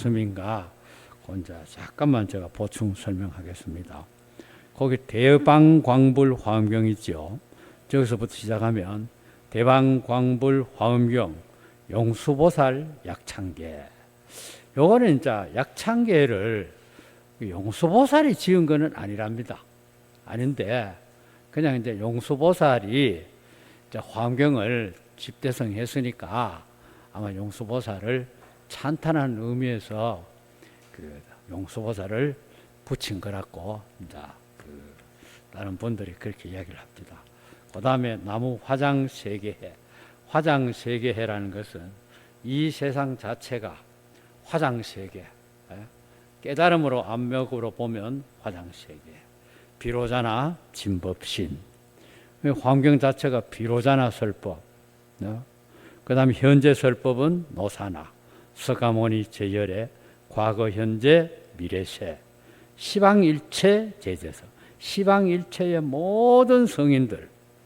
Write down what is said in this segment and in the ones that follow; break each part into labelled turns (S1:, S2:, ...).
S1: 말씀인가? 혼자 잠깐만 제가 보충 설명하겠습니다. 거기 대방광불 화엄경 있죠. 저기서부터 시작하면 대방광불 화엄경 용수보살 약창계. 요거는 이제 약창계를 용수보살이 지은 거는 아니랍니다. 아닌데 그냥 이제 용수보살이 이제 화엄경을 집대성했으니까 아마 용수보살을 찬탄하는 의미에서 그 용수보살을 붙인 거라고 이제 다른 분들이 그렇게 이야기를 합니다. 그 다음에 나무 화장세계해. 화장세계해라는 것은 이 세상 자체가 화장세계, 깨달음으로 암맥으로 보면 화장세계, 비로자나 진법신, 환경 자체가 비로자나 설법, 그 다음에 현재 설법은 노사나, 서가모니 제열의 과거, 현재, 미래세, 시방일체 제재서, 시방일체의 모든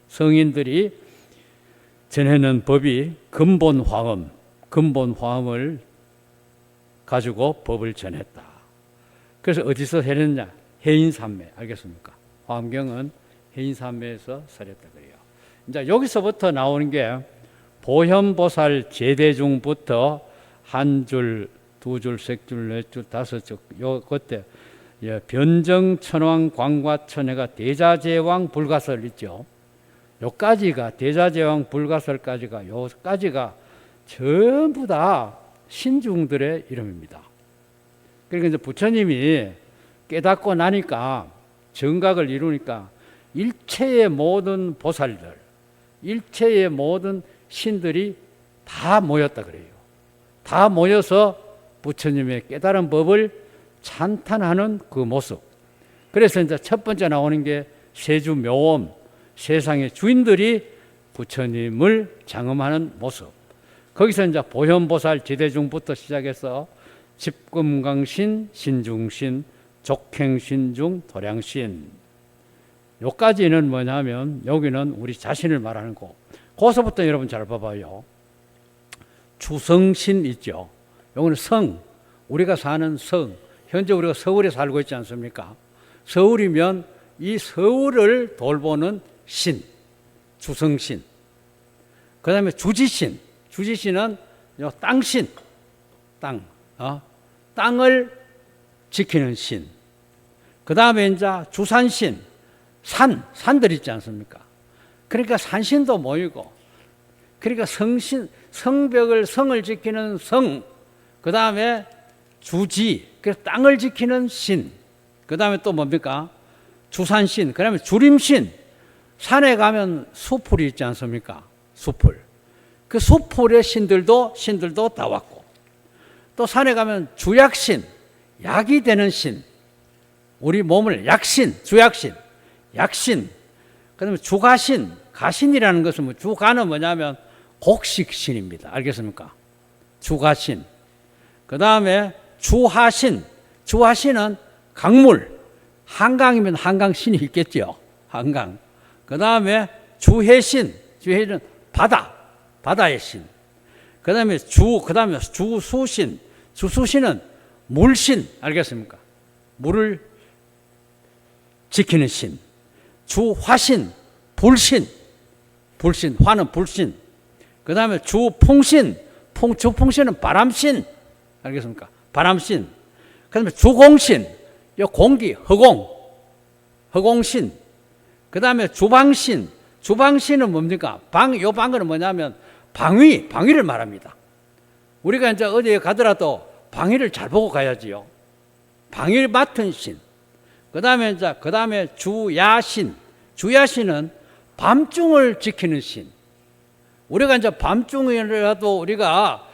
S1: 성인들이 전해는 법이 근본화음을 가지고 법을 전했다. 그래서 어디서 설했냐? 해인산매, 알겠습니까? 화엄경은 해인산매에서 설했다 그래요. 이제 여기서부터 나오는 게 보현보살 제대중부터 한 줄, 두 줄, 세 줄, 네 줄, 다섯 줄, 요 그때 변정천왕 광과천해가 대자제왕 불가설 있죠. 요까지가 대자제왕 불가설까지가 요까지가 전부 다 신중들의 이름입니다. 그러니까 이제 부처님이 깨닫고 나니까 정각을 이루니까 일체의 모든 보살들, 일체의 모든 신들이 다 모였다 그래요. 다 모여서 부처님의 깨달은 법을 찬탄하는 그 모습. 그래서 이제 첫 번째 나오는 게 세주묘엄, 세상의 주인들이 부처님을 장엄하는 모습. 거기서 이제 보현보살 지대중부터 시작해서 집금강신, 신중신, 족행신중, 도량신. 요까지는 뭐냐면 여기는 우리 자신을 말하는 거. 거기서부터 여러분 잘 봐봐요. 주성신 있죠. 요거는 성, 우리가 사는 성. 현재 우리가 서울에 살고 있지 않습니까? 서울이면 이 서울을 돌보는 신, 주성신. 그 다음에 주지신. 주지신은 땅신, 땅을 지키는 신. 그 다음에 이제 주산신, 산들 있지 않습니까? 그러니까 산신도 모이고, 그러니까 성을 지키는 성, 그 다음에 주지, 그래서 땅을 지키는 신, 그 다음에 또 뭡니까? 주산신, 그 다음에 주림신. 산에 가면 수풀이 있지 않습니까? 수풀. 그 수풀의 신들도 다 왔고, 또 산에 가면 주약신, 약이 되는 신, 우리 몸을 약신, 주약신, 약신, 그 다음에 주가신, 가신이라는 것은 뭐 주가는 뭐냐면 곡식신입니다. 알겠습니까? 주가신. 그 다음에 주하신, 주하신은 강물, 한강이면 한강신이 있겠죠. 한강. 그 다음에 주해신, 주해신은 바다의 신. 그 다음에 주수신, 주수신은 물신, 알겠습니까? 물을 지키는 신. 주화신, 불신, 화는 불신. 그 다음에 주풍신, 주풍신은 바람신, 알겠습니까? 바람신. 그 다음에 주공신, 요 공기, 허공신. 그 다음에 주방신, 주방신은 뭡니까? 요 방은 뭐냐면 방위를 말합니다. 우리가 이제 어디에 가더라도 방위를 잘 보고 가야지요. 방위를 맡은 신. 그 다음에 주야신은 밤중을 지키는 신. 우리가 이제 밤중이라도 우리가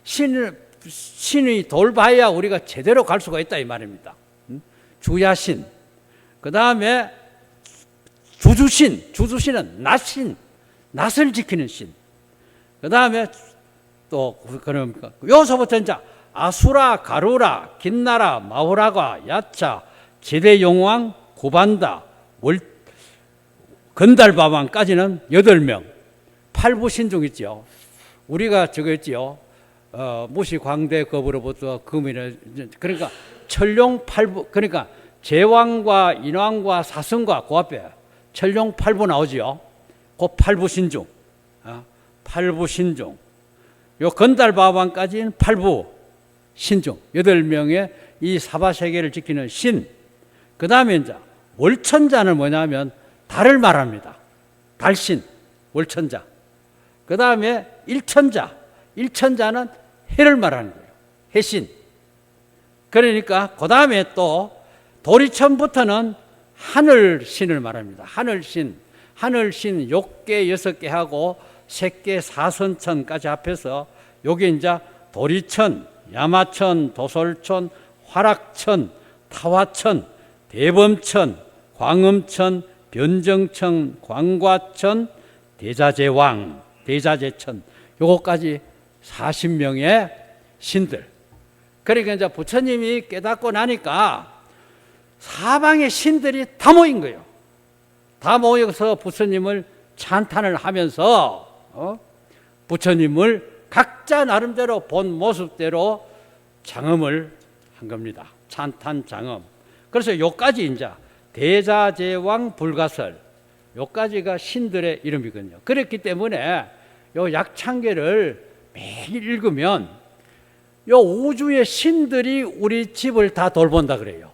S1: 신이 돌봐야 우리가 제대로 갈 수가 있다 이 말입니다. 주야신. 그 다음에 주주신은 낫을 지키는 신. 그 다음에 또 그러니까 여기서부터 이제 아수라, 가루라, 긴나라, 마후라가, 야차, 제대용왕, 구반다, 건달바왕까지는 8명. 8부신중 있죠. 우리가 저거 있지요. 무시광대급으로부터 금이라 그러니까 천룡팔부 그러니까 제왕과 인왕과 사성과 그 앞에 천룡팔부 나오지요. 그 팔부신중, 팔부신중. 요 건달바왕까지는 팔부신중 8명의 이 사바세계를 지키는 신. 그 다음에 이제 월천자는 뭐냐면 달을 말합니다. 달신, 월천자. 그 다음에 일천자. 일천자는 해를 말하는 거예요. 해신. 그러니까 그 다음에 또 도리천부터는 하늘신을 말합니다. 하늘신. 하늘신 6개, 6개 하고 3개, 사선천까지 합해서 요게 이제 도리천, 야마천, 도솔천, 화락천, 타화천, 대범천, 광음천, 변정천, 광과천, 대자제왕, 대자제천 요거까지 40명의 신들. 그러니까 이제 부처님이 깨닫고 나니까 사방의 신들이 다 모인 거예요. 다 모여서 부처님을 찬탄을 하면서 부처님을 각자 나름대로 본 모습대로 장엄을 한 겁니다. 찬탄 장엄. 그래서 요까지 이제 대자제왕 불가설 요까지가 신들의 이름이거든요. 그렇기 때문에 요 약창계를 매일 읽으면 요 우주의 신들이 우리 집을 다 돌본다 그래요.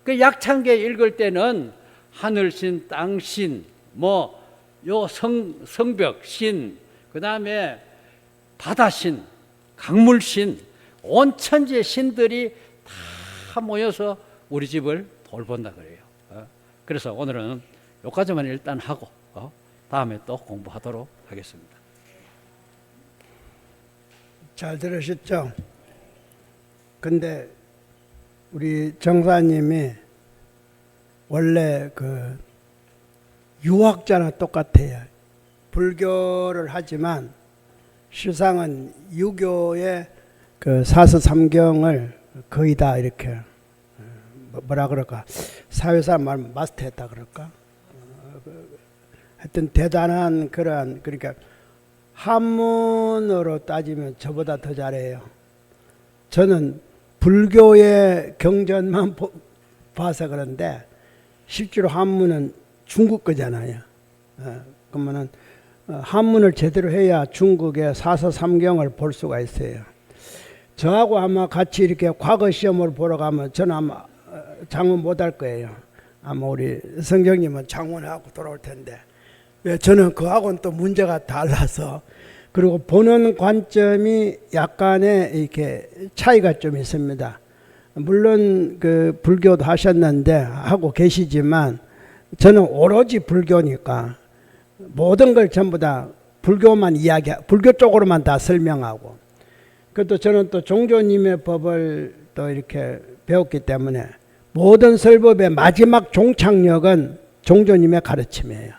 S1: 그 약창계 읽을 때는 하늘신, 땅신, 뭐 요 성벽신, 그 다음에 바다신, 강물신, 온 천지의 신들이 다 모여서 우리 집을 돌본다 그래요. 그래서 오늘은 여기까지만 일단 하고 다음에 또 공부하도록 하겠습니다.
S2: 잘 들으셨죠? 근데 우리 정사님이 원래 그 유학자나 똑같아요. 불교를 하지만 실상은 유교의 그 사서삼경을 거의 다 이렇게 뭐라 그럴까 사회사람 말 마스터했다 그럴까 하여튼 대단한 그러한 그러니까 한문으로 따지면 저보다 더 잘해요. 저는 불교의 경전만 봐서 그런데 실제로 한문은 중국 거잖아요. 그러면은 한문을 제대로 해야 중국의 사서삼경을 볼 수가 있어요. 저하고 아마 같이 이렇게 과거 시험을 보러 가면 저는 아마 장문 못 할 거예요. 아마 우리 성경님은 장문하고 돌아올 텐데 왜 저는 그하고는 또 문제가 달라서 그리고 보는 관점이 약간의 이렇게 차이가 좀 있습니다. 물론 그 불교도 하셨는데 하고 계시지만 저는 오로지 불교니까 모든 걸 전부 다 불교만 불교 쪽으로만 다 설명하고 그것도 저는 또 종조님의 법을 또 이렇게 배웠기 때문에 모든 설법의 마지막 종착역은 종조님의 가르침이에요.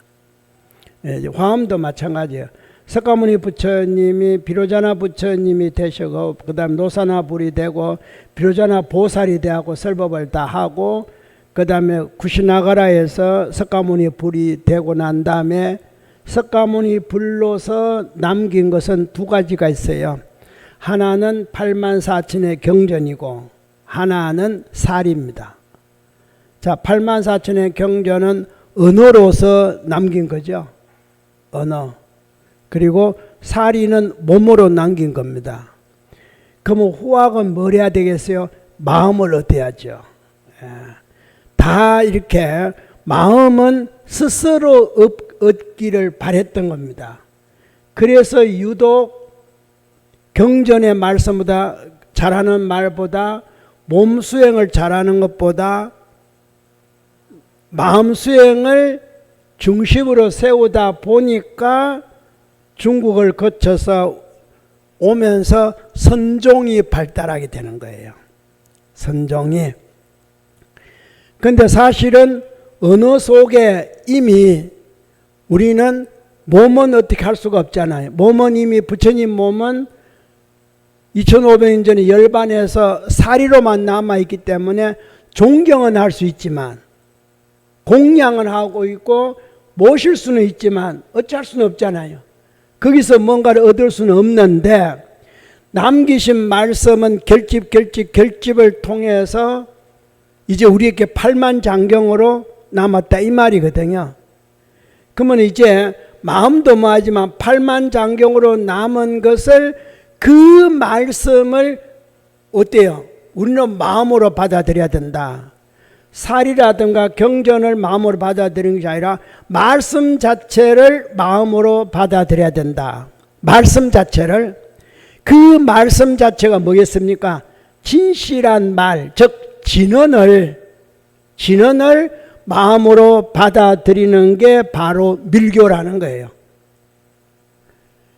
S2: 화엄도 마찬가지예요. 석가모니 부처님이 비로자나 부처님이 되시고 그 다음 노사나 불이 되고 비로자나 보살이 되고 설법을 다 하고 그 다음에 구시나가라에서 석가모니 불이 되고 난 다음에 석가모니 불로서 남긴 것은 두 가지가 있어요. 하나는 84,000의 경전이고 하나는 살입니다. 자, 84,000의 경전은 언어로서 남긴 거죠. 언어. 그리고 살이는 몸으로 남긴 겁니다. 그러면 후학은 뭘 해야 되겠어요? 마음을 얻어야죠. 다 이렇게 마음은 스스로 얻기를 바랬던 겁니다. 그래서 유독 경전의 말씀보다 잘하는 말보다 몸 수행을 잘하는 것보다 마음 수행을 중심으로 세우다 보니까 중국을 거쳐서 오면서 선종이 발달하게 되는 거예요. 선종이. 근데 사실은 언어 속에 이미 우리는 몸은 어떻게 할 수가 없잖아요. 몸은 이미 부처님 몸은 2500년 전에 열반해서 사리로만 남아있기 때문에 존경은 할 수 있지만 공양은 하고 있고 모실 수는 있지만 어찌할 수는 없잖아요. 거기서 뭔가를 얻을 수는 없는데 남기신 말씀은 결집을 통해서 이제 우리에게 팔만장경으로 남았다 이 말이거든요. 그러면 이제 마음도 뭐하지만 팔만장경으로 남은 것을 그 말씀을 어때요? 우리는 마음으로 받아들여야 된다. 살이라든가 경전을 마음으로 받아들이는 것이 아니라 말씀 자체를 마음으로 받아들여야 된다. 말씀 자체를. 그 말씀 자체가 뭐겠습니까? 진실한 말, 즉 진언을 마음으로 받아들이는 게 바로 밀교라는 거예요.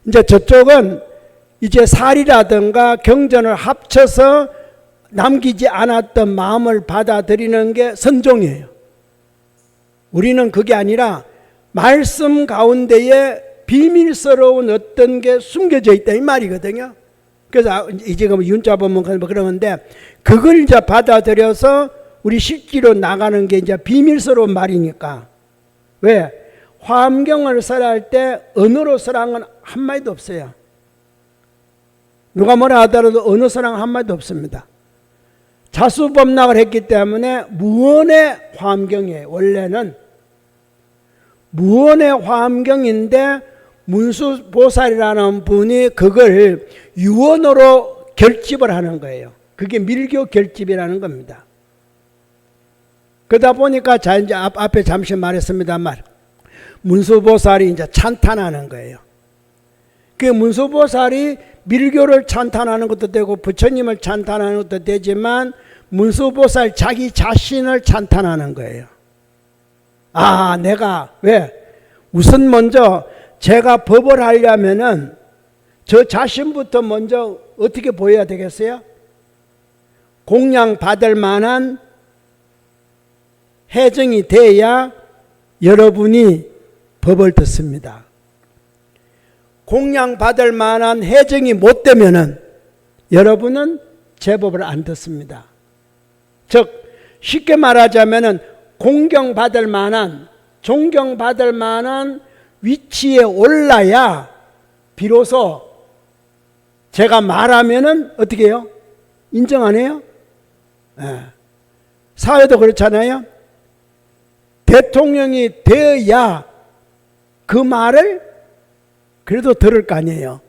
S2: 이제 저쪽은 이제 살이라든가 경전을 합쳐서 남기지 않았던 마음을 받아들이는 게 선종이에요. 우리는 그게 아니라 말씀 가운데에 비밀스러운 어떤 게 숨겨져 있다 이 말이거든요. 그래서 이제 윤자 보면 그러는데 그걸 이제 받아들여서 우리 실기로 나가는 게 이제 비밀스러운 말이니까. 왜? 화엄경을 설할 때 언어로 설한 건 한마디도 없어요. 누가 뭐라 하더라도 언어 설한 한마디도 없습니다. 자수범락을 했기 때문에 무언의 화엄경이에요. 원래는 무언의 화엄경인데 문수보살이라는 분이 그걸 유언으로 결집을 하는 거예요. 그게 밀교 결집이라는 겁니다. 그러다 보니까 자 이제 앞에 잠시 말했습니다만 문수보살이 이제 찬탄하는 거예요. 그 문수보살이 밀교를 찬탄하는 것도 되고 부처님을 찬탄하는 것도 되지만 문수보살 자기 자신을 찬탄하는 거예요. 아, 내가 왜? 우선 먼저 제가 법을 하려면은 저 자신부터 먼저 어떻게 보여야 되겠어요? 공양 받을 만한 해정이 돼야 여러분이 법을 듣습니다. 공양 받을 만한 해정이 못 되면은 여러분은 제법을 안 듣습니다. 즉 쉽게 말하자면은 공경받을 만한 존경받을 만한 위치에 올라야 비로소 제가 말하면은 어떻게 해요? 인정 안 해요? 네. 사회도 그렇잖아요. 대통령이 되어야 그 말을 그래도 들을 거 아니에요.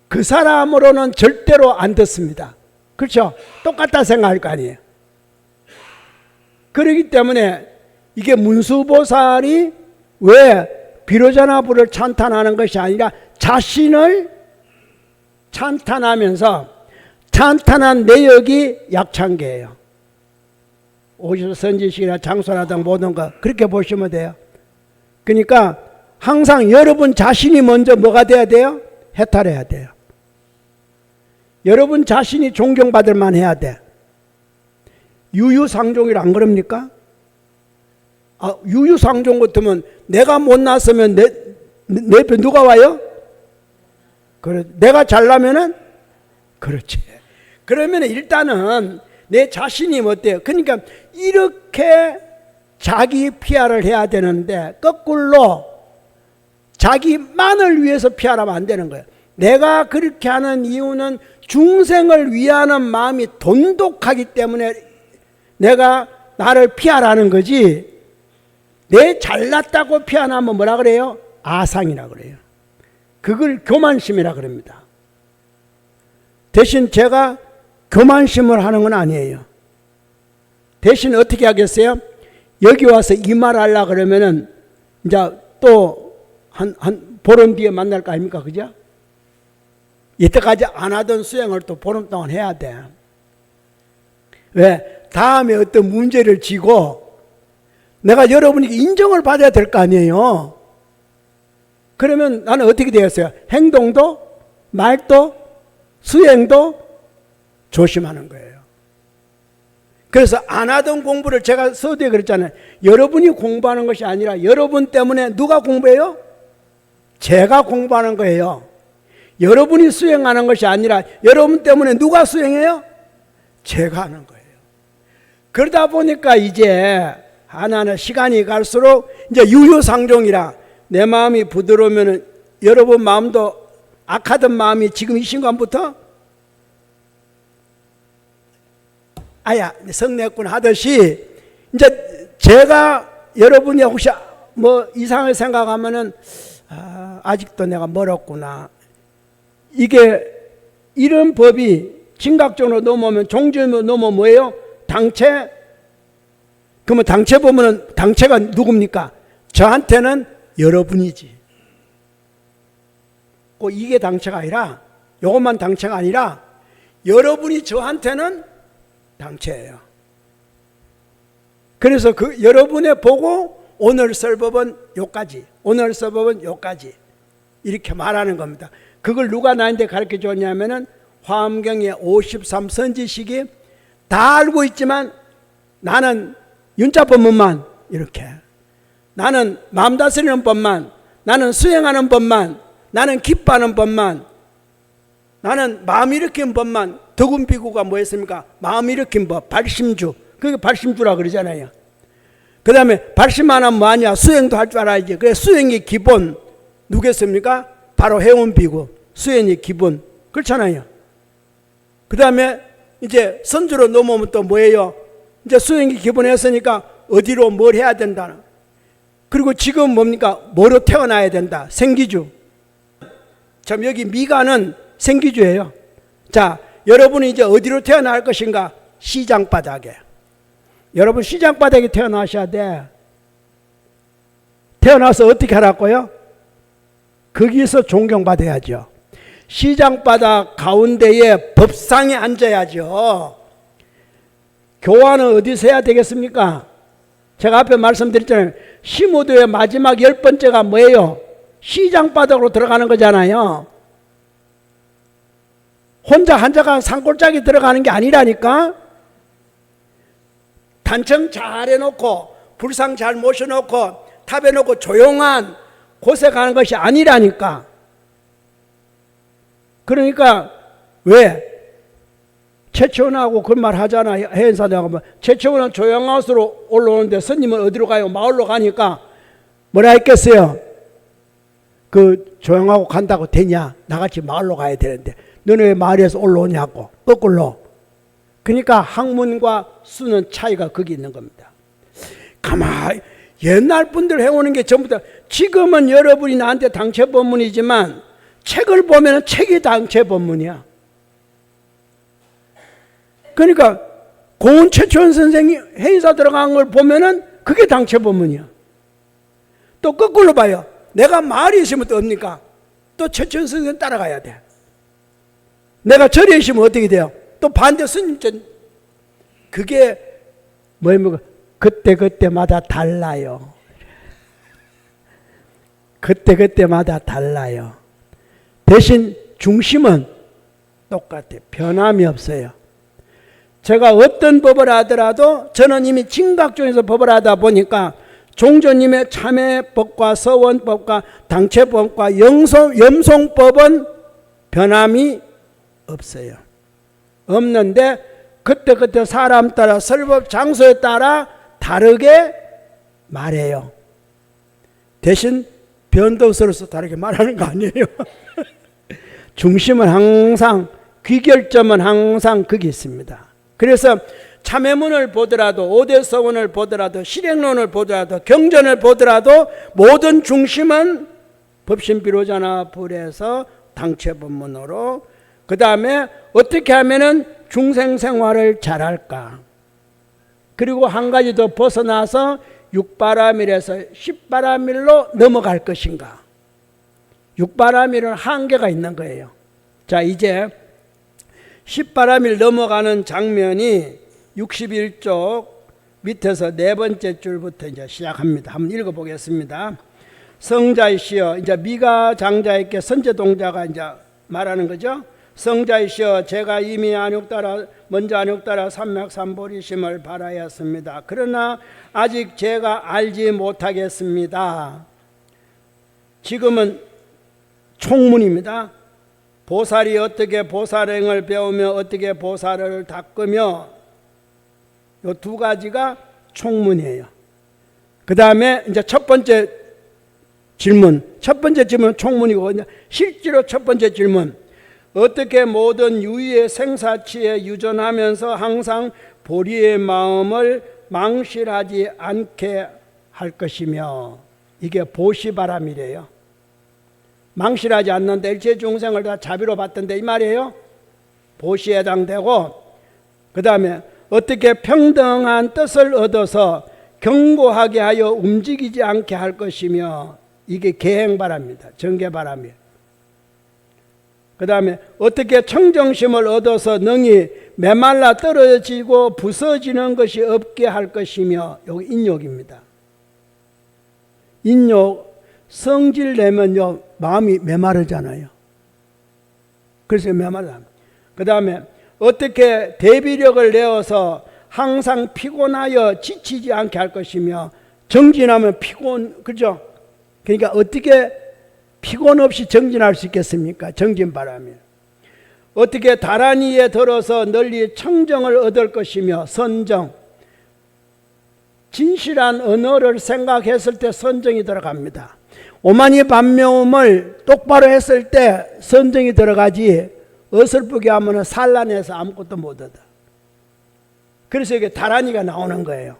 S2: 그 사람으로는 절대로 안 듣습니다. 그렇죠? 똑같다 생각할 거 아니에요. 그렇기 때문에 이게 문수보살이 왜 비로자나불을 찬탄하는 것이 아니라 자신을 찬탄하면서 찬탄한 내역이 약창계예요. 오셔서 선지식이나 장소라든 모든 거 그렇게 보시면 돼요. 그러니까 항상 여러분 자신이 먼저 뭐가 돼야 돼요? 해탈해야 돼요. 여러분 자신이 존경받을 만해야 돼. 유유상종이라 안 그럽니까? 아, 유유상종 같으면 내가 못 났으면 내 옆에 누가 와요? 그래, 내가 잘나면은 그렇지. 그러면 일단은 내 자신이 어때요? 그러니까 이렇게 자기 피하를 해야 되는데 거꾸로 자기만을 위해서 피하라면 안 되는 거예요. 내가 그렇게 하는 이유는 중생을 위하는 마음이 돈독하기 때문에 내가 나를 피하라는 거지. 내 잘났다고 피하면 뭐라 그래요? 아상이라 그래요. 그걸 교만심이라 그럽니다. 대신 제가 교만심을 하는 건 아니에요. 대신 어떻게 하겠어요? 여기 와서 이 말 하려고 그러면은 이제 또 한 보름 뒤에 만날 거 아닙니까? 그죠? 이때까지 안 하던 수행을 또 보름 동안 해야 돼. 왜? 다음에 어떤 문제를 지고 내가 여러분에게 인정을 받아야 될 거 아니에요. 그러면 나는 어떻게 되었어요? 행동도, 말도, 수행도 조심하는 거예요. 그래서 안 하던 공부를 제가 서두에 그랬잖아요. 여러분이 공부하는 것이 아니라 여러분 때문에 누가 공부해요? 제가 공부하는 거예요. 여러분이 수행하는 것이 아니라 여러분 때문에 누가 수행해요? 제가 하는 거예요. 그러다 보니까 이제 하나하나 시간이 갈수록 이제 유유상종이라 내 마음이 부드러우면 여러분 마음도 악하던 마음이 지금 이 순간부터 아야 성냈군 하듯이 이제 제가 여러분이 혹시 뭐 이상하게 생각하면은 아직도 내가 멀었구나. 이게 이런 법이 진각적으로 넘어오면 종점으로 넘어오면 뭐예요? 당체. 그러면 당체 보면은 당체가 누굽니까? 저한테는 여러분이지. 이게 당체가 아니라 이것만 당체가 아니라 여러분이 저한테는 당체예요. 그래서 그 여러분의 보고 오늘 설 법은 요까지, 오늘 설 법은 요까지 이렇게 말하는 겁니다. 그걸 누가 나한테 가르쳐 줬냐면은 화엄경의 53선지식이 다 알고 있지만 나는 윤자 법문만 이렇게, 나는 마음 다스리는 법만, 나는 수행하는 법만, 나는 기뻐하는 법만, 나는 마음 일으키는 법만. 덕운 비구가 뭐였습니까? 마음 일으킨 법, 발심주. 그게 발심주라 그러잖아요. 그 다음에 발심만 하면 뭐하냐? 수행도 할 줄 알아야지. 그래 수행이 기본 누구겠습니까? 바로 해온 비구. 수행이 기본. 그렇잖아요. 그 다음에 이제 선주로 넘어오면 또 뭐예요? 이제 수행이 기본 했으니까 어디로 뭘 해야 된다. 그리고 지금 뭡니까? 뭐로 태어나야 된다. 생기주. 참 여기 미가는 생기주예요. 자, 여러분이 이제 어디로 태어날 것인가? 시장바닥에. 여러분 시장바닥에 태어나셔야 돼. 태어나서 어떻게 하라고요? 거기서 존경받아야죠. 시장바닥 가운데에 법상에 앉아야죠. 교화는 어디서 해야 되겠습니까? 제가 앞에 말씀드렸잖아요. 시무도의 마지막 10번째가 뭐예요? 시장바닥으로 들어가는 거잖아요. 혼자 한자가 산골짜기 들어가는 게 아니라니까. 단청 잘 해놓고 불상 잘 모셔놓고 탑에 놓고 조용한 곳에 가는 것이 아니라니까. 그러니까 왜? 최초원하고 그 말 하잖아요. 해인사대하고 최초원은 조용한 곳으로 올라오는데 스님은 어디로 가요? 마을로 가니까 뭐라 했겠어요? 그 조용하고 간다고 되냐? 나같이 마을로 가야 되는데 너는 왜 마을에서 올라오냐고. 거꾸로. 그러니까 학문과 수는 차이가 거기 있는 겁니다. 가만히 옛날 분들 해오는 게 전부 다, 지금은 여러분이 나한테 당체 법문이지만 책을 보면 책이 당체 법문이야. 그러니까 고은 최초원 선생이 해인사 들어간 걸 보면은 그게 당체 법문이야. 또 거꾸로 봐요. 내가 마을에 있으면 또 뭡니까? 또 최초원 선생 따라가야 돼. 내가 절에 있으면 어떻게 돼요? 또 반대 스님 전. 그게 뭐입니까? 그때그때마다 달라요. 그때그때마다 달라요. 대신 중심은 똑같아요. 변함이 없어요. 제가 어떤 법을 하더라도 저는 이미 진각종에서 법을 하다 보니까 종조님의 참회법과 서원법과 당체법과 염송법은 변함이 없어요. 없는데 그때그때 사람 따라 설법 장소에 따라 다르게 말해요. 대신 변덕스러워서 다르게 말하는 거 아니에요. 중심은 항상, 귀결점은 항상 거기 있습니다. 그래서 참회문을 보더라도, 오대서원을 보더라도, 실행론을 보더라도, 경전을 보더라도 모든 중심은 법신비로자나 불에서 당체법문으로, 그 다음에 어떻게 하면은 중생생활을 잘할까. 그리고 한 가지 더 벗어나서 6바라밀에서 10바라밀로 넘어갈 것인가. 6바라밀은 한계가 있는 거예요. 자, 이제 10바라밀 넘어가는 장면이 61쪽 밑에서 네 번째 줄부터 이제 시작합니다. 한번 읽어보겠습니다. 성자이시여, 이제 미가 장자에게 선제동자가 이제 말하는 거죠. 성자이시여, 제가 이미 먼저 안욕따라 삼맥삼보리심을 바라였습니다. 그러나 아직 제가 알지 못하겠습니다. 지금은 총문입니다. 보살이 어떻게 보살행을 배우며 어떻게 보살을 닦으며, 이 두 가지가 총문이에요. 그 다음에 이제 첫 번째 질문. 첫 번째 질문은 총문이고 실제로 첫 번째 질문. 어떻게 모든 유의의 생사치에 유전하면서 항상 보리의 마음을 망실하지 않게 할 것이며, 이게 보시바람이래요. 망실하지 않는데 일체 중생을 다 자비로 봤던데 이 말이에요. 보시에 해당되고, 그 다음에 어떻게 평등한 뜻을 얻어서 견고하게 하여 움직이지 않게 할 것이며, 이게 계행바랍니다. 정계바람이에요. 그 다음에 어떻게 청정심을 얻어서 능히 메말라 떨어지고 부서지는 것이 없게 할 것이며, 여기 인욕입니다. 인욕, 성질 내면요 마음이 메마르잖아요. 그래서 메말라. 그 다음에 어떻게 대비력을 내어서 항상 피곤하여 지치지 않게 할 것이며, 정진하면 피곤, 그죠? 그러니까 어떻게 피곤 없이 정진할 수 있겠습니까? 정진바람이. 어떻게 다란이에 들어서 널리 청정을 얻을 것이며, 선정. 진실한 언어를 생각했을 때 선정이 들어갑니다. 오만이 반명음을 똑바로 했을 때 선정이 들어가지, 어설프게 하면 산란해서 아무것도 못 얻어. 그래서 이게 다란이가 나오는 거예요.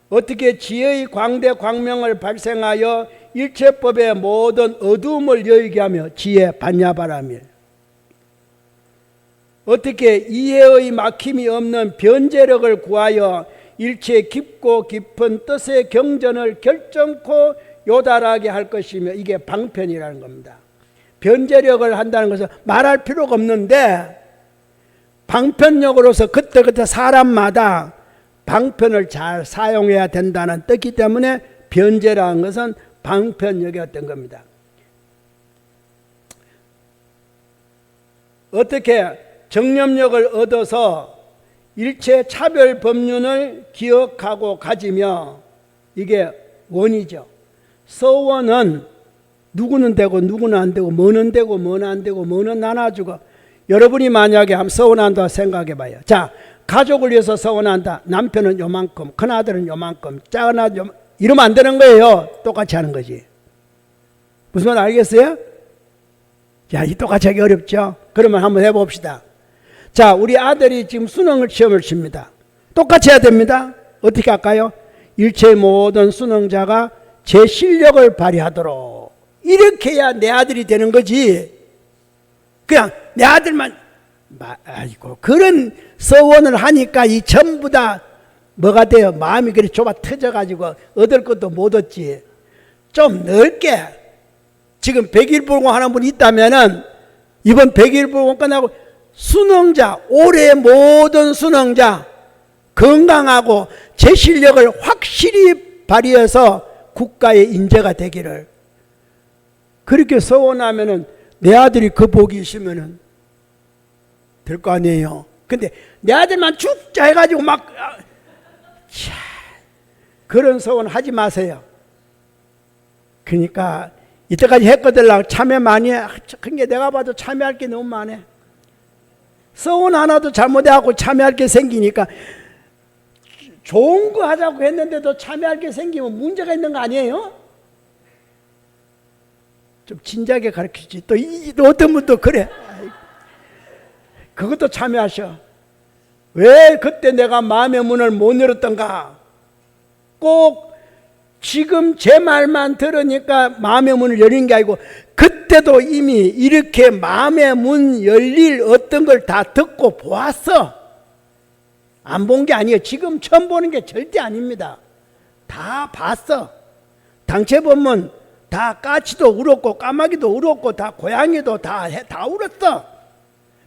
S2: 어떻게 지혜의 광대 광명을 발생하여 일체법의 모든 어두움을 여의게 하며, 지혜 반야바라밀. 어떻게 이해의 막힘이 없는 변제력을 구하여 일체 깊고 깊은 뜻의 경전을 결정코 요달하게 할 것이며, 이게 방편이라는 겁니다. 변제력을 한다는 것은 말할 필요가 없는데 방편력으로서 그때그때 사람마다 방편을 잘 사용해야 된다는 뜻이기 때문에 변제라는 것은 방편력이었던 겁니다. 어떻게 정념력을 얻어서 일체 차별 법륜을 기억하고 가지며, 이게 원이죠. 서원은 누구는 되고 누구는 안 되고, 뭐는 되고 뭐는 안 되고, 뭐는 나눠주고. 여러분이 만약에 한번 서원한다 생각해 봐요. 자, 가족을 위해서 서원한다. 남편은 요만큼, 큰아들은 요만큼, 작은아들 요만큼, 이러면 안 되는 거예요. 똑같이 하는 거지. 무슨 말 알겠어요? 야, 이 똑같이 하기 어렵죠? 그러면 한번 해봅시다. 자, 우리 아들이 지금 수능 시험을 칩니다. 똑같이 해야 됩니다. 어떻게 할까요? 일체 모든 수능자가 제 실력을 발휘하도록, 이렇게 해야 내 아들이 되는 거지. 그냥 내 아들만, 아이고, 그런 서원을 하니까 이 전부 다 뭐가 돼요? 마음이 그렇게 좁아 터져가지고 얻을 것도 못 얻지. 좀 넓게, 지금 100일 불공 하는 분이 있다면은 이번 100일 불공 끝나고 수능자, 올해 모든 수능자 건강하고 제 실력을 확실히 발휘해서 국가의 인재가 되기를, 그렇게 서원하면은 내 아들이 그 복이 있으면은 될 거 아니에요. 근데 내 아들만 죽자 해가지고 막, 그런 서원 하지 마세요. 그러니까 이때까지 했거들라고 참여 많이 해. 그게 내가 봐도 참여할 게 너무 많아. 서원 하나도 잘못해갖고 참여할 게 생기니까, 좋은 거 하자고 했는데도 참여할 게 생기면 문제가 있는 거 아니에요? 좀 진작에 가르치지. 또 어떤 분도 그래. 그것도 참여하셔. 왜 그때 내가 마음의 문을 못 열었던가? 꼭 지금 제 말만 들으니까 마음의 문을 열린 게 아니고, 그때도 이미 이렇게 마음의 문 열릴 어떤 걸 다 듣고 보았어. 안 본 게 아니에요. 지금 처음 보는 게 절대 아닙니다. 다 봤어. 당체 보면 다 까치도 울었고 까마귀도 울었고 다 고양이도 다 울었어.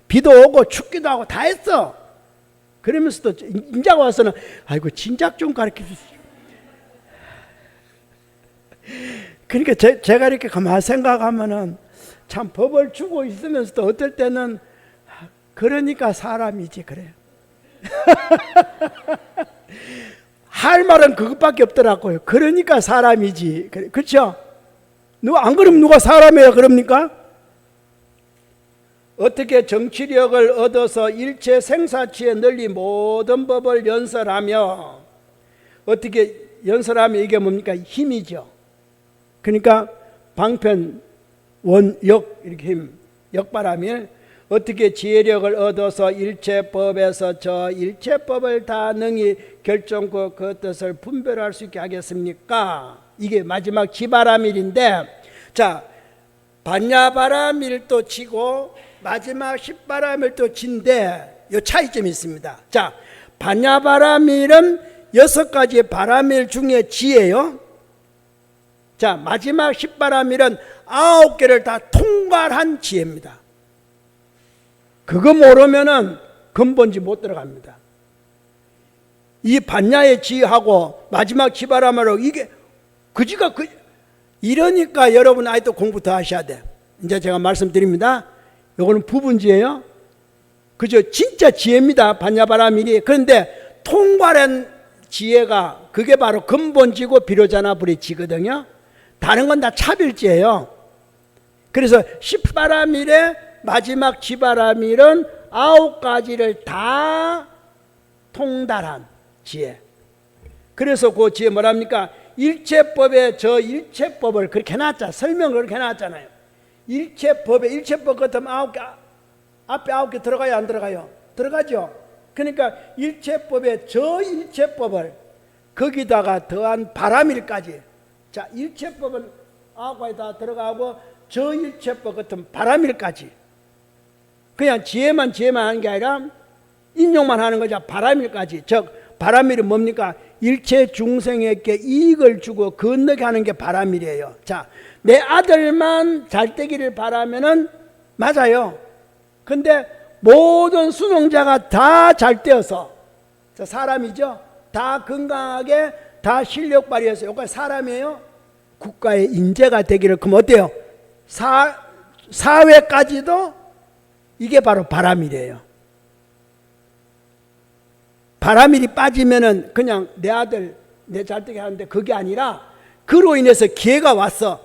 S2: 비도 오고 춥기도 하고 다 했어. 그러면서도 인자가 와서는 아이고 진작 좀 가르쳐 주세요. 그러니까 제가 이렇게 가만히 생각하면은 참 법을 주고 있으면서도 어떨 때는 그러니까 사람이지 그래. 할 말은 그것밖에 없더라고요. 그러니까 사람이지. 그렇죠? 누가 안 그러면 누가 사람이야 그럽니까? 어떻게 정치력을 얻어서 일체 생사치에 널리 모든 법을 연설하며, 어떻게 연설하며 이게 뭡니까? 힘이죠. 그러니까 방편 원역 이렇게 힘 역바람일 어떻게 지혜력을 얻어서 일체법에서 저 일체법을 다 능히 결정코 그 뜻을 분별할 수 있게 하겠습니까? 이게 마지막 지바라밀인데, 자, 반야바라밀도 치고 마지막 십바라밀도 친데 이 차이점이 있습니다. 자, 반야바라밀은 6가지 바라밀 중에 지예요. 자, 마지막 십바라밀은 9개를 다 통괄한 지혜입니다. 그거 모르면은 근본지 못 들어갑니다. 이 반야의 지하고 마지막 지바라밀하고 이게 그지가 이러니까 여러분 아직도 공부 더 하셔야 돼. 이제 제가 말씀드립니다. 요거는 부분지예요. 그죠? 진짜 지혜입니다. 반야바라밀이. 그런데 통괄한 지혜가 그게 바로 근본지고 비로자나 불이지거든요. 다른 건 다 차별지예요. 그래서 십바라밀의 마지막 지바라밀은 9가지를 다 통달한 지혜. 그래서 그 지혜 뭐랍니까? 일체법에 저 일체법을 그렇게 해놨잖아. 설명을 그렇게 해놨잖아요. 일체법 같으면 9개, 앞에 9개 들어가요, 안 들어가요? 들어가죠. 그러니까 일체법에 저 일체법을 거기다가 더한 바라밀까지. 자, 일체법은 9가지 다 들어가고 저 일체법 같은 바라밀까지. 그냥 지혜만 하는 게 아니라 인용만 하는 거죠. 바라밀까지. 즉 바라밀이 뭡니까? 일체 중생에게 이익을 주고 건너게 하는 게 바라밀이에요. 자, 내 아들만 잘 되기를 바라면은 맞아요. 근데 모든 수능자가 다 잘 되어서, 자, 사람이죠. 다 건강하게 다 실력 발휘해서 여기까지 사람이에요. 국가의 인재가 되기를. 그럼 어때요? 사회까지도 이게 바로 바라밀이에요. 바라밀이 빠지면은 그냥 내 아들 내 잘되게 하는데 그게 아니라 그로 인해서 기회가 왔어.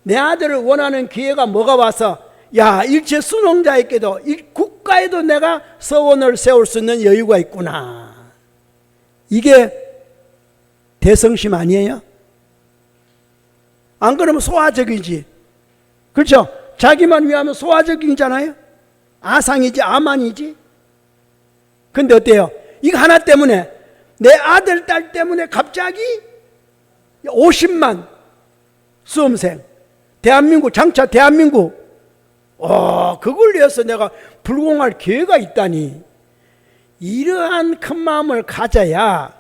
S2: 내 아들을 원하는 기회가 뭐가 와서, 야, 일체 수능자에게도 국가에도 내가 서원을 세울 수 있는 여유가 있구나. 이게 대성심 아니에요? 안 그러면 소화적이지. 그렇죠? 자기만 위하면 소화적이잖아요. 아상이지 아만이지. 근데 어때요? 이거 하나 때문에, 내 아들 딸 때문에 갑자기 50만 수험생, 대한민국 장차 대한민국, 그걸 위해서 내가 불공할 기회가 있다니. 이러한 큰 마음을 가져야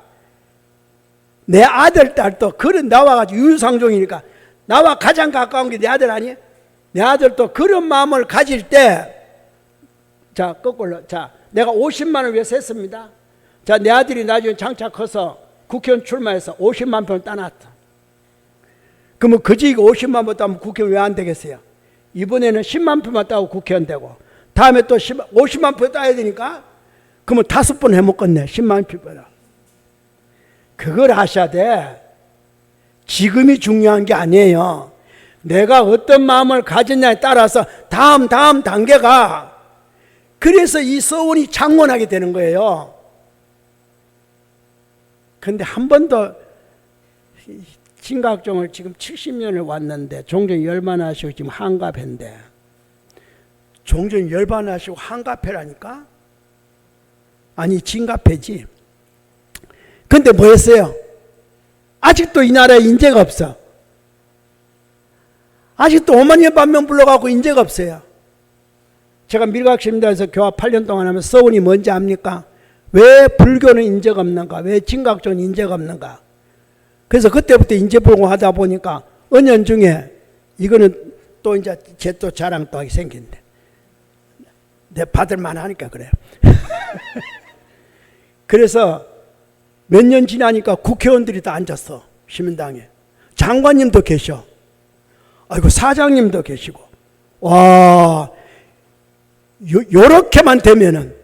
S2: 내 아들 딸도, 그런 나와가지고 유유상종이니까 나와 가장 가까운 게 내 아들 아니에요? 내 아들도 그런 마음을 가질 때, 자, 거꾸로, 자, 내가 50만을 위해서 했습니다. 자, 내 아들이 나중에 장차 커서 국회의원 출마해서 50만 표를 따놨다. 그러면 그지 50만 표 따면 국회의원 왜 안 되겠어요? 이번에는 10만 표만 따고 국회의원 되고, 다음에 또 50만 표 따야 되니까, 그러면 5번 해먹겠네. 10만 표보다. 그걸 하셔야 돼. 지금이 중요한 게 아니에요. 내가 어떤 마음을 가졌냐에 따라서 다음 단계가, 그래서 이 서원이 창원하게 되는 거예요. 근데 한 번도 진각종을 지금 70년을 왔는데 종종 열반하시고 지금 한갑회인데, 종종 열반하시고 한갑회라니까? 아니 진갑회지. 근데 뭐 했어요? 아직도 이 나라에 인재가 없어. 아직도 5만여 반명 불러가고 인재가 없어요. 제가 밀각심단에서 교화 8년 동안 하면서 서원이 뭔지 압니까? 왜 불교는 인재가 없는가? 왜 진각종은 인재가 없는가? 그래서 그때부터 인재불공 하다 보니까 은연중에, 이거는 또 이제 제 또 자랑 또 하게 생긴데, 내 받을만 하니까 그래요. 그래서 몇 년 지나니까 국회의원들이 다 앉았어. 시민당에. 장관님도 계셔. 아이고, 사장님도 계시고. 와, 요렇게만 되면은.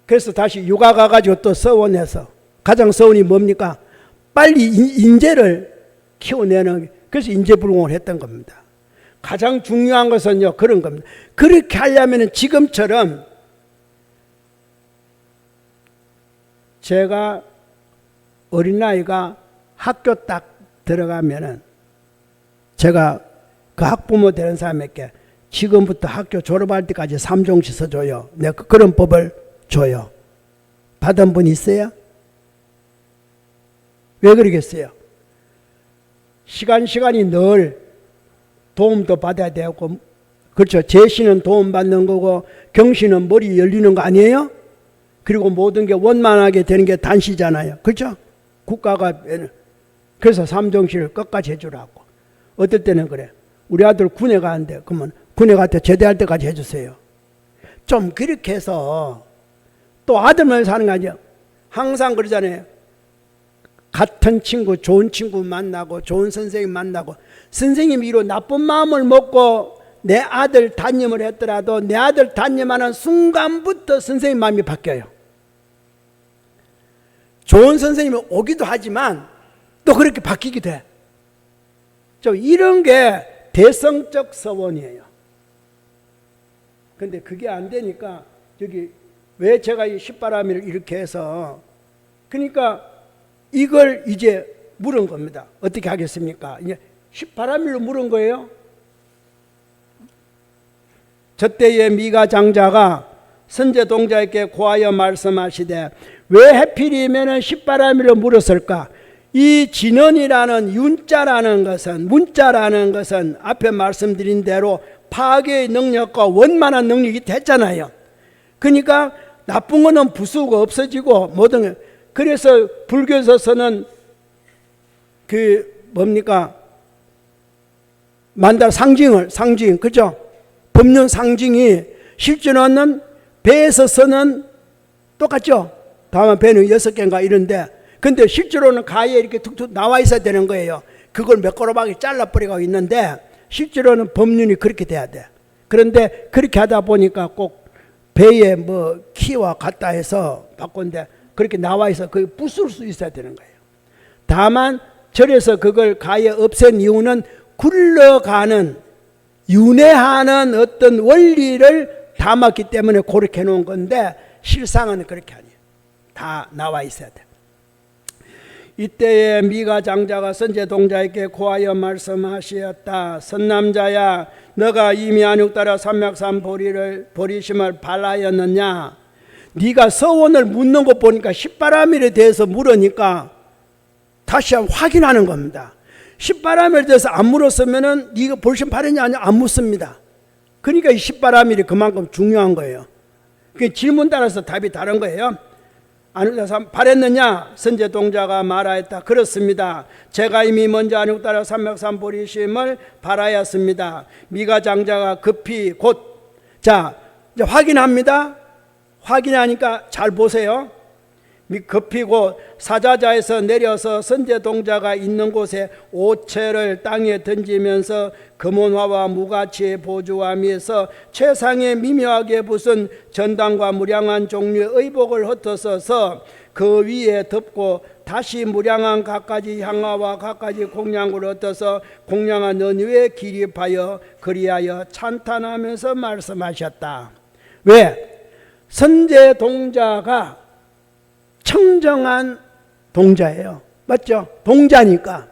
S2: 그래서 다시 육아 가가지고 또 서원해서, 가장 서원이 뭡니까? 빨리 인재를 키워내는, 그래서 인재불공을 했던 겁니다. 가장 중요한 것은요, 그런 겁니다. 그렇게 하려면 지금처럼, 제가 어린아이가 학교 딱 들어가면은 제가 그 학부모 되는 사람에게 지금부터 학교 졸업할 때까지 3종씩 써줘요. 내가 그런 법을 줘요. 받은 분 있어요? 왜 그러겠어요? 시간이 늘 도움도 받아야 되고, 그렇죠. 제시는 도움 받는 거고 경시는 머리 열리는 거 아니에요? 그리고 모든 게 원만하게 되는 게 단시잖아요. 그렇죠? 국가가 그래서 3종시를 끝까지 해주라고. 어떨 때는 그래. 우리 아들 군에 가는데 그러면 군에 갈 때 제대할 때까지 해주세요. 좀 그렇게 해서 또 아들만 사는 거 아니에요. 항상 그러잖아요. 같은 친구, 좋은 친구 만나고 좋은 선생님 만나고, 선생님이 이로 나쁜 마음을 먹고 내 아들 단념을 했더라도 내 아들 단념하는 순간부터 선생님 마음이 바뀌어요. 좋은 선생님이 오기도 하지만 또 그렇게 바뀌기도 해. 좀 이런 게 대성적 서원이에요. 근데 그게 안 되니까 여기 왜 제가 이 십바라미를 이렇게 해서, 그러니까 이걸 이제 물은 겁니다. 어떻게 하겠습니까? 이제 십바라밀로 물은 거예요. 저때에 미가 장자가 선제 동자에게 고하여 말씀하시되 왜 하필이면 십바라밀로 물었을까? 이 진언이라는 윤자라는 것은, 문자라는 것은 앞에 말씀드린 대로 파괴의 능력과 원만한 능력이 됐잖아요. 그러니까 나쁜 거는 부수고 없어지고 모든, 그래서 불교에서는 그 뭡니까? 만달 상징, 그죠? 법륜 상징이 실제로는 배에서 쓰는 똑같죠? 다만 배는 6개인가 이런데, 근데 실제로는 가에 이렇게 툭툭 나와 있어야 되는 거예요. 그걸 매끄러하게 잘라버리고 있는데 실제로는 법륜이 그렇게 돼야 돼. 그런데 그렇게 하다 보니까 꼭 배에 뭐 키와 같다 해서 바꾼데 그렇게 나와 있어. 그게 부술 수 있어야 되는 거예요. 다만 절에서 그걸 가에 없앤 이유는 굴러가는, 윤회하는 어떤 원리를 담았기 때문에 그렇게 해놓은 건데 실상은 그렇게 아니에요. 다 나와 있어야 돼. 이때에 미가 장자가 선제 동자에게 고하여 말씀하시었다. 선남자야, 너가 이미 안육따라 삼맥산 보리심을 발하였느냐? 네가 서원을 묻는 것 보니까 십바라밀에 대해서 물으니까 다시 한번 확인하는 겁니다. 십바라밀에 대해서 안 물었으면은 네가 보리심 발했냐 아니냐 안 묻습니다. 그러니까 이 십바라밀이 그만큼 중요한 거예요. 그 질문 따라서 답이 다른 거예요. 안육따라 발했느냐? 선제 동자가 말하였다. 그렇습니다. 제가 이미 먼저 안육따라 삼맥산 보리심을 발하였습니다. 미가 장자가 급히 곧, 자 이제 확인합니다. 확인하니까 잘 보세요. 급히 곧 사자자에서 내려서 선제 동자가 있는 곳에 오체를 땅에 던지면서 금원화와 무가치의 보조함에서 최상에 미묘하게 부순 전당과 무량한 종류의 의복을 흩어서서 그 위에 덮고 다시 무량한 갖가지 향화와 갖가지 공양을 얻어서 공양한 은유에 기립하여 그리하여 찬탄하면서 말씀하셨다. 왜? 선제 동자가 청정한 동자예요. 맞죠? 동자니까.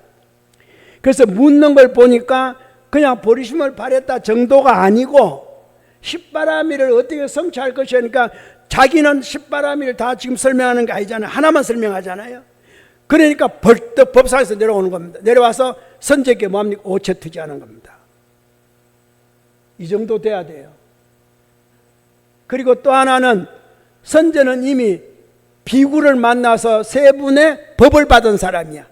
S2: 그래서 묻는 걸 보니까 그냥 보리심을 발했다 정도가 아니고 십바라밀을 어떻게 성취할 것이니까 자기는 십바라밀을 다 지금 설명하는 게 아니잖아요. 하나만 설명하잖아요. 그러니까 벌떡 법상에서 내려오는 겁니다. 내려와서 선제께 뭡니까? 오체 투지하는 겁니다. 이 정도 돼야 돼요. 그리고 또 하나는 선제는 이미 비구를 만나서 세 분의 법을 받은 사람이야.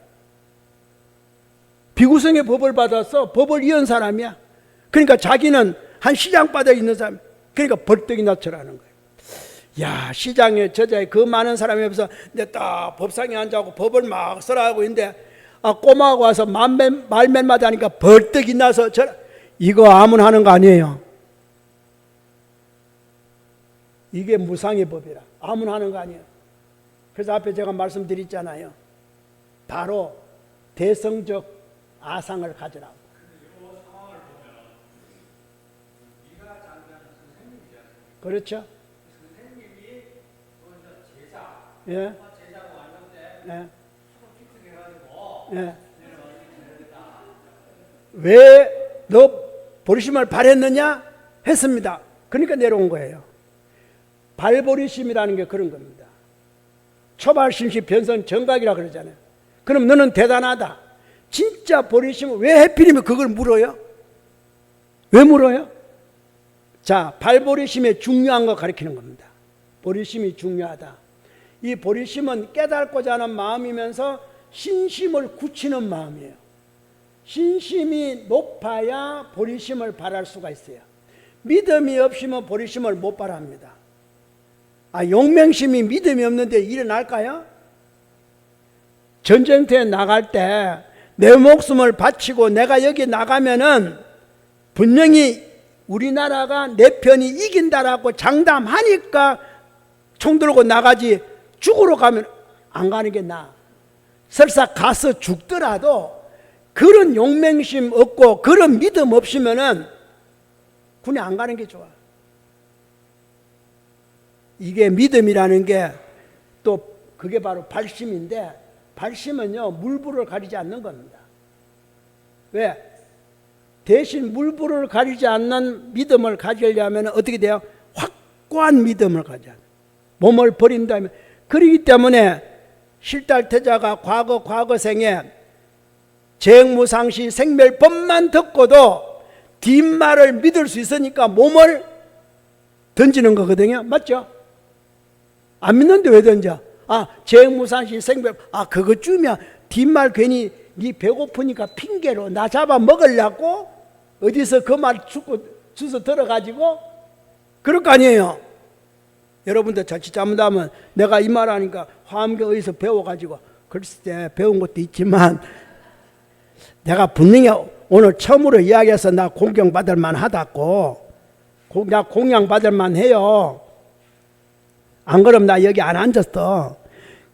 S2: 비구성의 법을 받아서 법을 이은 사람이야. 그러니까 자기는 한 시장바닥에 있는 사람, 그러니까 벌떡이 나처라는 거예요. 야, 시장에 저자에 그 많은 사람이 없어서 내가 딱 법상에 앉아고 법을 막 써라하고 있는데 꼬마가 와서 말맨마다 하니까 벌떡이 나서 이거 아무나 하는 거 아니에요. 이게 무상의 법이라 아무나 하는 거 아니에요. 그래서 앞에 제가 말씀드렸잖아요. 바로 대성적 아상을 가져라고. 그렇죠? 선생님이 제자, 예. 제자가 왔는데 예. 왜 너 버리심을 바랬느냐? 했습니다. 그러니까 내려온 거예요. 발버리심이라는 게 그런 겁니다. 초발심시 변성 정각이라 그러잖아요. 그럼 너는 대단하다. 진짜 버리심을 왜 해필이면 그걸 물어요? 왜 물어요? 자, 발버리심의 중요한 거 가리키는 겁니다. 버리심이 중요하다. 이 버리심은 깨닫고자 하는 마음이면서 신심을 굳히는 마음이에요. 신심이 높아야 버리심을 바랄 수가 있어요. 믿음이 없으면 버리심을 못 바랍니다. 용맹심이 믿음이 없는데 일어날까요? 전쟁터에 나갈 때 내 목숨을 바치고 내가 여기 나가면은 분명히 우리나라가 내 편이 이긴다라고 장담하니까 총 들고 나가지, 죽으러 가면 안 가는 게 나아. 설사 가서 죽더라도 그런 용맹심 없고 그런 믿음 없으면은 군에 안 가는 게 좋아. 이게 믿음이라는 게 또 그게 바로 발심인데, 발심은요 물불을 가리지 않는 겁니다. 왜? 대신 물불을 가리지 않는 믿음을 가지려면 어떻게 돼요? 확고한 믿음을 가져야 돼요. 몸을 버린다면. 그렇기 때문에 실달태자가 과거생에 재행무상시 생멸법만 듣고도 뒷말을 믿을 수 있으니까 몸을 던지는 거거든요. 맞죠? 안 믿는데 왜 던져? 재행무상시 생멸, 그것쯤이야. 뒷말 괜히 네 배고프니까 핑계로 나 잡아 먹으려고 어디서 그 말 주워 들어가지고 그럴 거 아니에요. 여러분들 자칫 잘못하면 내가 이 말 하니까 화엄경 어디서 배워가지고, 글쎄 배운 것도 있지만 내가 분명히 오늘 처음으로 이야기해서 나 공경받을 만하다고, 나 공양받을 만해요. 안 그럼 나 여기 안 앉았어.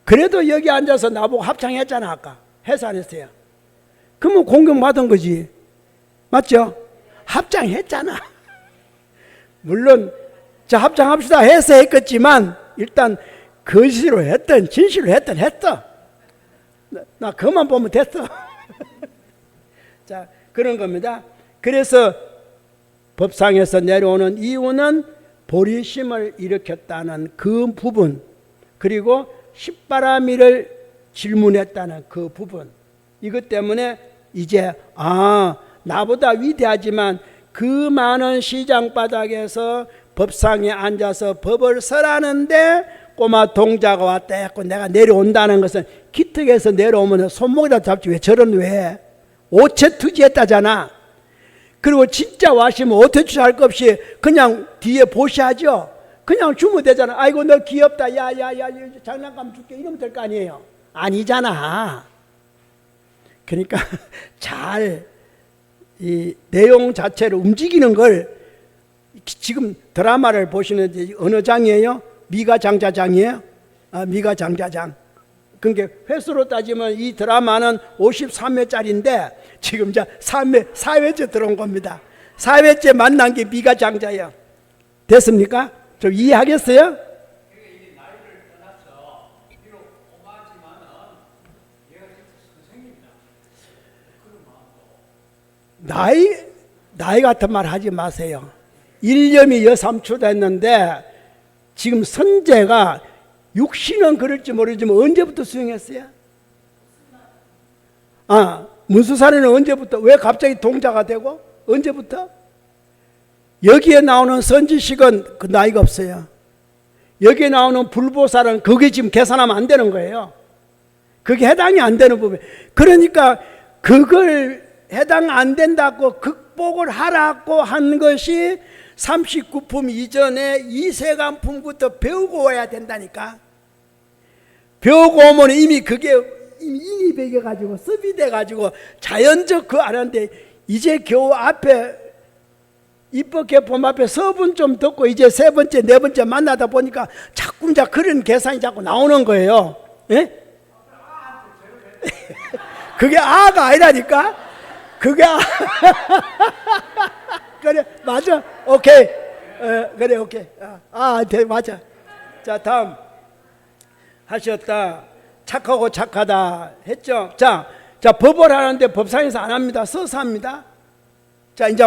S2: 그래도 여기 앉아서 나보고 합창했잖아. 아까 해서 안 했어요? 그러면 공경받은 거지. 맞죠? 합창했잖아. 물론 자 합창합시다 해서 했겠지만 일단 거짓으로 했든 진실로 했든 했어. 나 그만 보면 됐어. 자, 그런 겁니다. 그래서 법상에서 내려오는 이유는 보리심을 일으켰다는 그 부분, 그리고 십바라미를 질문했다는 그 부분, 이것 때문에 이제 나보다 위대하지만 그 많은 시장 바닥에서 법상에 앉아서 법을 설하는데 꼬마 동자가 왔다 했고 내가 내려온다는 것은 기특해서 내려오면 손목이라도 잡지 왜 저런 왜 오체투지했다잖아. 그리고 진짜 와시면 오체투지 할 것 없이 그냥 뒤에 보시하죠. 그냥 주면 되잖아. 아이고 너 귀엽다. 야야야 장난감 줄게 이러면 될 거 아니에요. 아니잖아. 그러니까 잘 이 내용 자체를 움직이는 걸, 지금 드라마를 보시는데 어느 장이에요? 미가 장자장이에요? 미가 장자장. 그러니까 횟수로 따지면 이 드라마는 53회짜리인데 지금 이제 4회째 들어온 겁니다. 4회째 만난 게 미가 장자예요. 됐습니까? 좀 이해하겠어요? 나이 같은 말 하지 마세요. 일념이 여삼초 됐는데 지금 선제가 육신은 그럴지 모르지만 언제부터 수행했어요? 문수사리는 언제부터? 왜 갑자기 동자가 되고? 언제부터? 여기에 나오는 선지식은 그 나이가 없어요. 여기에 나오는 불보살은 그게 지금 계산하면 안 되는 거예요. 그게 해당이 안 되는 부분. 그러니까 그걸 해당 안 된다고 극복을 하라고 한 것이 39품 이전에 이세간품부터 배우고 와야 된다니까. 배우고 오면 이미 그게 인이 배겨가지고 습이 돼가지고 자연적 그 안한데 이제 겨우 앞에 입법개품 앞에 서분 좀 듣고 이제 세 번째 네 번째 만나다 보니까 자꾸 이제 그런 계산이 자꾸 나오는 거예요. 예? 그게 아가 아니라니까. 그게 그래 맞아. 오케이. 그래 오케이. 맞아. 자 다음 하셨다. 착하고 착하다 했죠. 자 자, 법을 하는데 법상에서 안 합니다. 서서 합니다. 자, 이제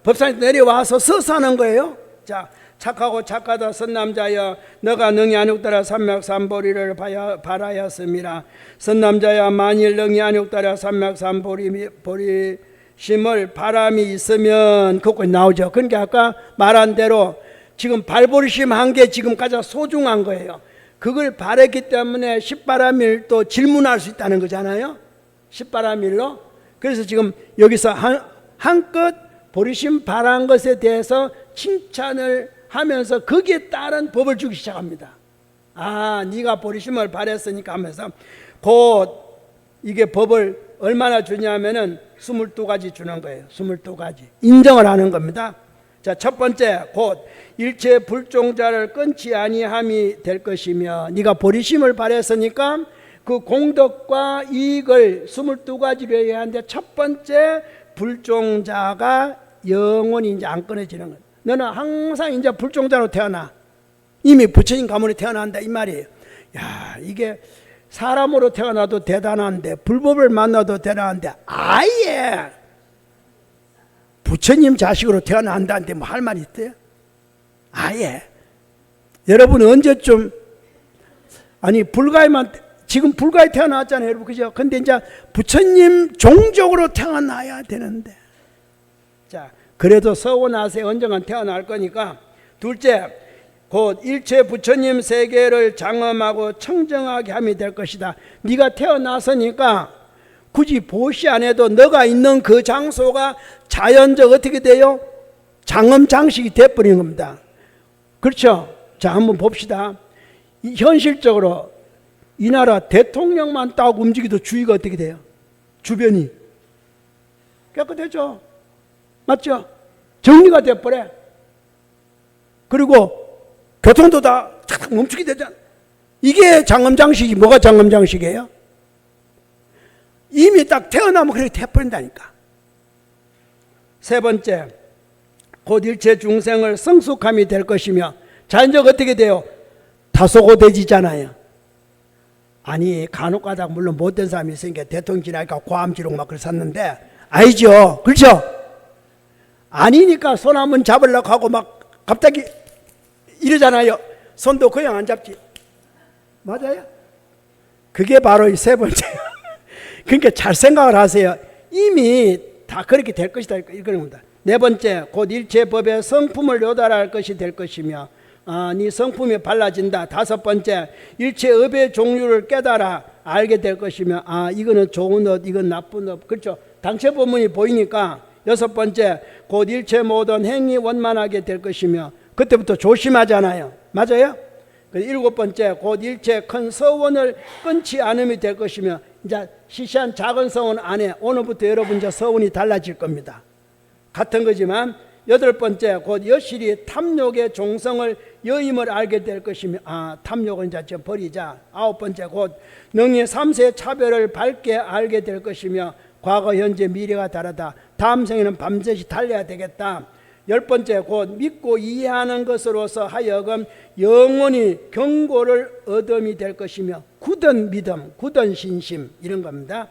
S2: 법상에서 내려와서 서서 하는 거예요. 자, 착하고 착하다 선남자여 너가 능히 안욕따라 삼맥삼보리를 바라였음이라. 선남자여 만일 능히 안욕따라 삼맥삼보리심을 바람이 있으면 그거 나오죠. 그러니까 아까 말한 대로 지금 발보리심 한 게 지금 가장 소중한 거예요. 그걸 바랬기 때문에 십바라밀도 질문할 수 있다는 거잖아요. 십바라밀로. 그래서 지금 여기서 한껏 보리심 바란 것에 대해서 칭찬을 하면서 거기에 따른 법을 주기 시작합니다. 아, 네가 보리심을 바랬으니까 하면서 곧 이게 법을 얼마나 주냐면은 22가지 주는 거예요. 22가지 인정을 하는 겁니다. 자, 첫 번째 곧 일체 불종자를 끊지 아니함이 될 것이며, 네가 보리심을 바랬으니까 그 공덕과 이익을 22가지로 얘기하는데 첫 번째 불종자가 영원히 이제 안 끊어지는 거예요. 너는 항상 이제 불종자로 태어나. 이미 부처님 가문에 태어난다 이 말이에요. 야, 이게 사람으로 태어나도 대단한데 불법을 만나도 대단한데 아예 부처님 자식으로 태어난다는데 뭐 할 말 있어요? 아예. 여러분 언제쯤 아니 불가에만 지금 불가에 태어났잖아요, 여러분. 그죠? 근데 이제 부처님 종족으로 태어나야 되는데. 자, 그래도 서원하세 언젠간 태어날 거니까. 둘째, 곧 일체 부처님 세계를 장엄하고 청정하게 함이 될 것이다. 네가 태어났으니까 굳이 보시 안 해도 너가 있는 그 장소가 자연적 어떻게 돼요? 장엄장식이 돼버리는 겁니다. 그렇죠? 자, 한번 봅시다. 현실적으로 이 나라 대통령만 딱 움직여도 주위가 어떻게 돼요? 주변이 깨끗해져. 맞죠? 정리가 돼버려. 그리고 교통도 다 멈추게 되잖아. 이게 장엄장식이. 뭐가 장엄장식이에요? 이미 딱 태어나면 그렇게 돼버린다니까. 세 번째, 곧 일체 중생을 성숙함이 될 것이며, 자연적 어떻게 돼요? 다소고대지잖아요. 아니 간혹가다 물론 못된 사람이 있으니까 대통령 지나니까 고암지롱 막 그걸 샀는데 아니죠. 그렇죠? 아니니까 손 한번 잡으려고 하고 막 갑자기 이러잖아요. 손도 그냥 안 잡지. 맞아요? 그게 바로 이 세 번째. 그러니까 잘 생각을 하세요. 이미 다 그렇게 될 것이다 이런 겁니다. 네 번째, 곧 일체 법의 성품을 요달할 것이 될 것이며, 네 성품이 발라진다. 다섯 번째, 일체 업의 종류를 깨달아 알게 될 것이며, 이거는 좋은 업, 이건 나쁜 업. 그렇죠? 당체 법문이 보이니까. 여섯 번째, 곧 일체 모든 행위 원만하게 될 것이며, 그때부터 조심하잖아요. 맞아요? 일곱 번째, 곧 일체 큰 서원을 끊지 않음이 될 것이며, 이제 시시한 작은 서원 안에 오늘부터 여러분 이제 서원이 달라질 겁니다. 같은 거지만. 여덟 번째, 곧 여실히 탐욕의 종성을 여임을 알게 될 것이며, 탐욕은 이제 좀 버리자. 아홉 번째, 곧 능히 삼세 차별을 밝게 알게 될 것이며, 과거 현재 미래가 다르다. 다음 생에는 밤새시 달려야 되겠다. 열 번째, 곧 믿고 이해하는 것으로서 하여금 영원히 경고를 얻음이 될 것이며, 굳은 믿음, 굳은 신심 이런 겁니다.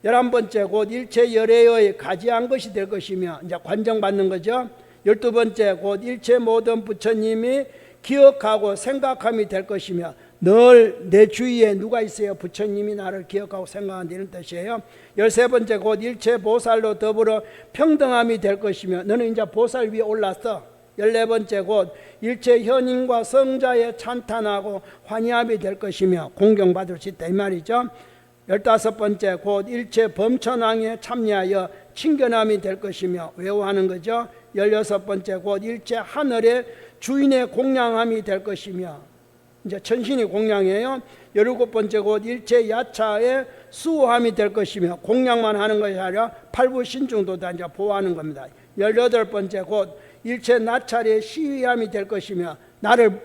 S2: 11번째, 곧 일체 열애의 가지한 것이 될 것이며, 이제 관정받는 거죠. 12번째, 곧 일체 모든 부처님이 기억하고 생각함이 될 것이며, 늘 내 주위에 누가 있어요? 부처님이 나를 기억하고 생각한다 이런 뜻이에요. 13번째, 곧 일체 보살로 더불어 평등함이 될 것이며, 너는 이제 보살 위에 올랐어. 14번째, 곧 일체 현인과 성자에 찬탄하고 환희함이 될 것이며, 공경받을 수 있다 이 말이죠. 15번째, 곧 일체 범천왕에 참여하여 친견함이 될 것이며, 외우하는 거죠. 16번째, 곧 일체 하늘의 주인의 공양함이 될 것이며, 이제 천신이 공양이에요. 17번째, 곧 일체 야차의 수호함이 될 것이며, 공양만 하는 것이 아니라 팔부신중도 다 이제 보호하는 겁니다. 18번째, 곧 일체 나찰의 시위함이 될 것이며, 나를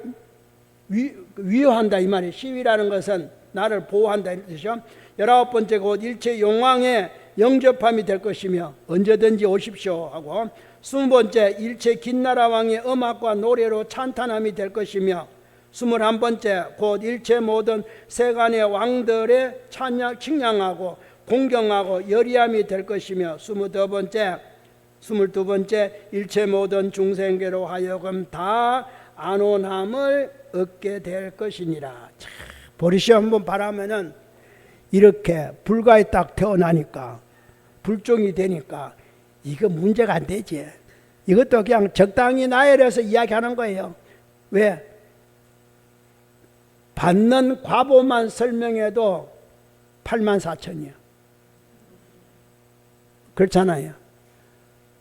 S2: 위호한다 이 말이에요. 시위라는 것은 나를 보호한다 이런 뜻이죠. 19번째, 곧 일체 용왕의 영접함이 될 것이며, 언제든지 오십시오 하고. 20번째, 일체 긴나라 왕의 음악과 노래로 찬탄함이 될 것이며, 21번째, 곧 일체 모든 세간의 왕들의 칭양하고 공경하고 여리함이 될 것이며 22번째 일체 모든 중생계로 하여금 다 안온함을 얻게 될 것이니라. 자, 보리시험 한번 바라면은 이렇게 불가에 딱 태어나니까 불종이 되니까 이거 문제가 안 되지. 이것도 그냥 적당히 나열해서 이야기하는 거예요. 왜? 받는 과보만 설명해도 84,000이야. 그렇잖아요.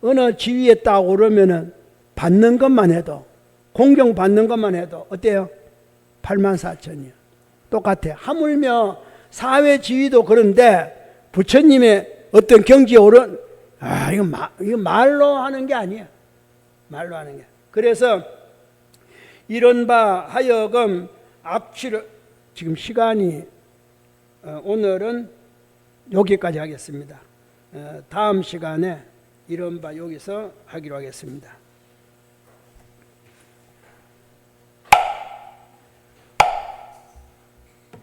S2: 어느 지위에 딱 오르면은 받는 것만 해도, 공경 받는 것만 해도 어때요? 84,000이야. 똑같아. 하물며 사회 지위도 그런데 부처님의 어떤 경지에 오른, 이거 말로 하는 게 아니야. 말로 하는 게. 그래서 이런 바 하여금 악취를, 지금 시간이 오늘은 여기까지 하겠습니다. 다음 시간에 이런 바 여기서 하기로 하겠습니다.